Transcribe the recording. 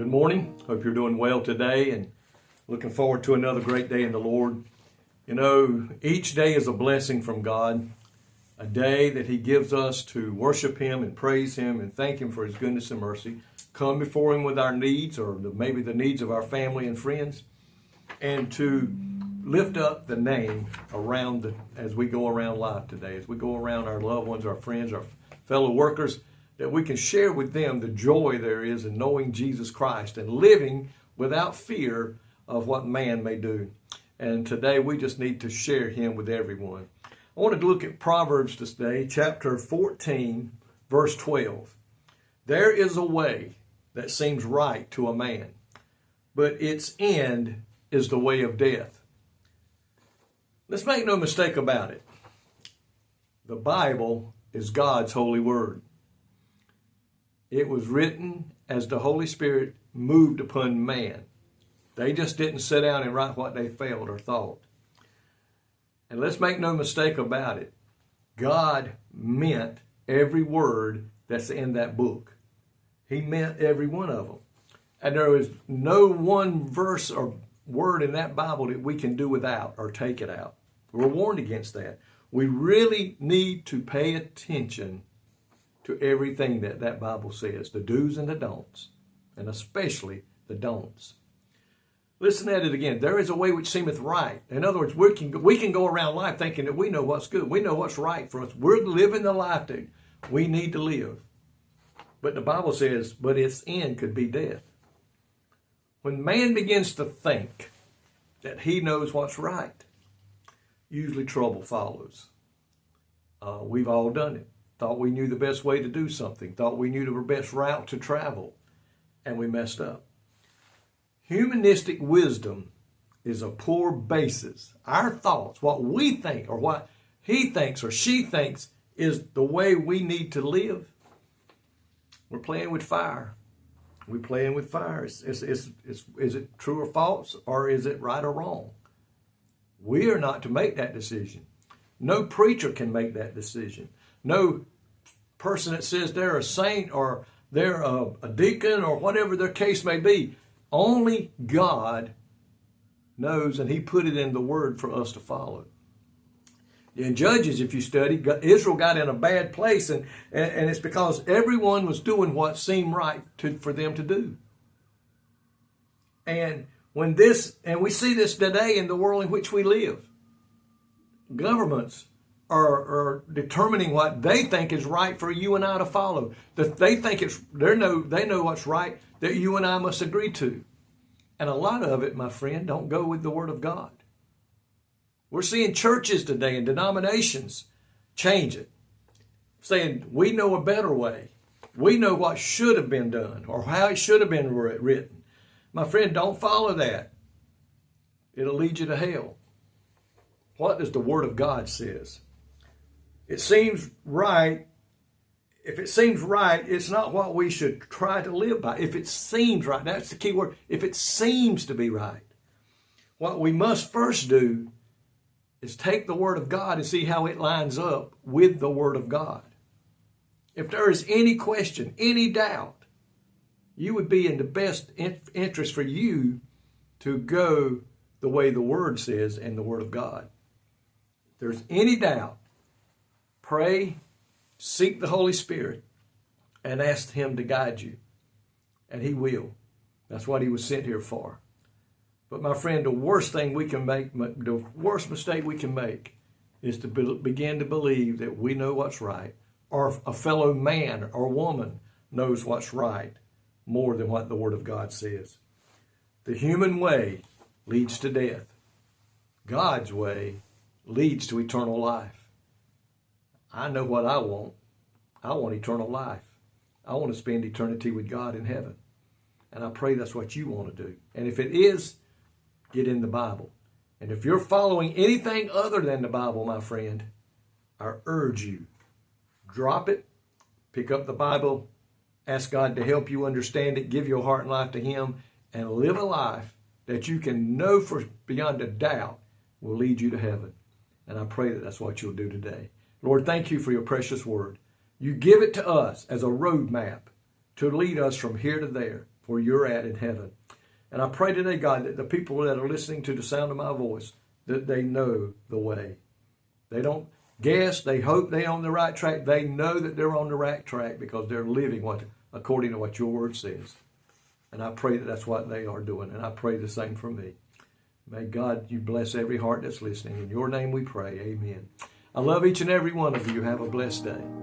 Good morning. Hope you're doing well today and looking forward to another great day in the Lord. You know, each day is a blessing from God, a day that He gives us to worship Him and praise Him and thank Him for His goodness and mercy. Come before Him with our needs or maybe the needs of our family and friends, and to lift up the name as we go around life today, as we go around our loved ones, our friends, our fellow workers, that we can share with them the joy there is in knowing Jesus Christ and living without fear of what man may do. And today we just need to share Him with everyone. I wanted to look at Proverbs today, chapter 14, verse 12. There is a way that seems right to a man, but its end is the way of death. Let's make no mistake about it. The Bible is God's holy word. It was written as the Holy Spirit moved upon man. They just didn't sit down and write what they felt or thought. And let's make no mistake about it. God meant every word that's in that book. He meant every one of them. And there is no one verse or word in that Bible that we can do without or take it out. We're warned against that. We really need to pay attention to everything that Bible says, the do's and the don'ts, and especially the don'ts. Listen at it again. There is a way which seemeth right. In other words, we can go around life thinking that we know what's good. We know what's right for us. We're living the life that we need to live. But the Bible says, but its end could be death. When man begins to think that he knows what's right, usually trouble follows. We've all done it. Thought we knew the best way to do something. Thought we knew the best route to travel. And we messed up. Humanistic wisdom is a poor basis. Our thoughts, what we think or what he thinks or she thinks is the way we need to live. We're playing with fire. We're playing with fire. Is it true or false, or is it right or wrong? We are not to make that decision. No preacher can make that decision. No person that says they're a saint or they're a deacon or whatever their case may be. Only God knows, and He put it in the Word for us to follow. In Judges, if you study, Israel got in a bad place, and it's because everyone was doing what seemed right for them to do. And we see this today in the world in which we live. Governments are determining what they think is right for you and I to follow. That they think they know what's right that you and I must agree to. And a lot of it, my friend, don't go with the Word of God. We're seeing churches today and denominations change it, saying we know a better way. We know what should have been done or how it should have been written. My friend, don't follow that. It'll lead you to hell. What does the Word of God says? It seems right. If it seems right, it's not what we should try to live by. If it seems right, that's the key word. If it seems to be right, what we must first do is take the Word of God and see how it lines up with the Word of God. If there is any question, any doubt, you would be in the best interest for you to go the way the Word says and the Word of God. If there's any doubt, pray, seek the Holy Spirit, and ask Him to guide you. And He will. That's what He was sent here for. But my friend, the worst thing we can make, the worst mistake we can make is to begin to believe that we know what's right, or a fellow man or woman knows what's right more than what the Word of God says. The human way leads to death. God's way leads to eternal life. I know what I want. I want eternal life. I want to spend eternity with God in heaven. And I pray that's what you want to do. And if it is, get in the Bible. And if you're following anything other than the Bible, my friend, I urge you, drop it, pick up the Bible, ask God to help you understand it, give your heart and life to Him, and live a life that you can know for beyond a doubt will lead you to heaven. And I pray that that's what you'll do today. Lord, thank you for your precious word. You give it to us as a roadmap to lead us from here to there. For where you're at in heaven. And I pray today, God, that the people that are listening to the sound of my voice, that they know the way. They don't guess, they hope they're on the right track. They know that they're on the right track because they're living according to what your word says. And I pray that that's what they are doing. And I pray the same for me. May God, you bless every heart that's listening. In your name we pray. Amen. I love each and every one of you. Have a blessed day.